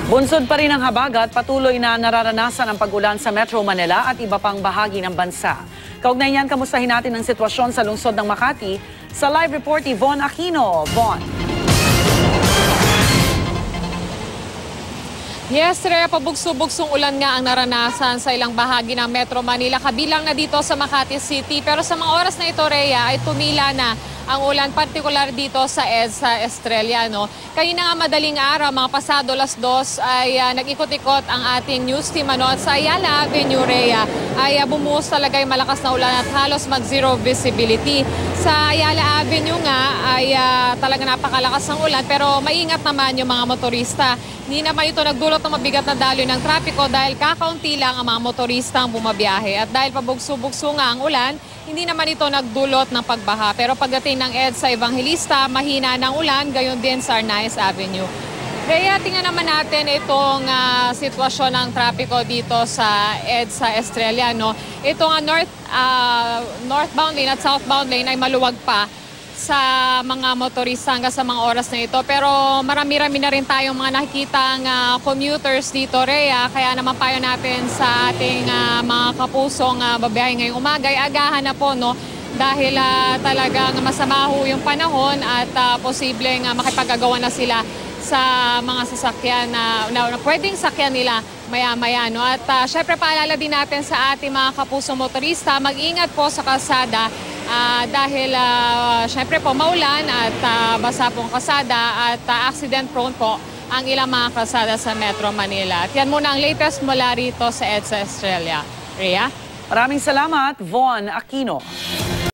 Bunsod pa rin ang habagat, patuloy na nararanasan ang pag-ulan sa Metro Manila at iba pang bahagi ng bansa. Kaugnay niyan, kamustahin natin ang sitwasyon sa lungsod ng Makati sa live report ni Von Aquino. Von. Yes, Rhea, pabugso-bugsong ulan nga ang naranasan sa ilang bahagi ng Metro Manila, kabilang na dito sa Makati City. Pero sa mga oras na ito, Rhea, ay tumila na ang ulan, partikular dito sa EDSA Estrella. No? Kanina nga madaling araw, mga pasado 2:00 ay nag-ikot-ikot ang ating news team. At sa Ayala Avenue, Rhea, ay bumuhos talaga yung malakas na ulan at halos mag-zero visibility. Sa Ayala Avenue nga ay talaga napakalakas ng ulan, pero maingat naman yung mga motorista. Hindi naman ito nagdulot ng mabigat na daloy ng trapiko dahil kakaunti lang ang mga motorista ang bumabiyahe. At dahil pabugso-bugso nga ang ulan, hindi naman ito nagdulot ng pagbaha. Pero pagdating ng EDSA Evangelista, mahina ng ulan, gayon din sa Arnaiz Avenue. Rhea, tingnan naman natin itong sitwasyon ng trapiko dito sa EDSA Estrella. No? Ito nga northbound lane at southbound lane ay maluwag pa sa mga motorista hanggang sa mga oras na ito. Pero marami-rami na rin tayong mga nakikitang commuters dito, Rhea. Kaya naman payo natin sa ating mga kapusong babiyahe ngayong umaga ay agahan na po, no? Dahil talagang masama ho yung panahon at posibleng makipag-agawan na sila sa mga sasakyan na pwedeng sakyan nila maya-maya. No? At syempre paalala din natin sa ating mga kapusong motorista, mag-ingat po sa kalsada dahil syempre po maulan at basa pong kalsada at accident prone po ang ilang mga kalsada sa Metro Manila. At yan muna ang latest mula rito sa EDSA Estrella. Rhea? Maraming salamat, Von Aquino.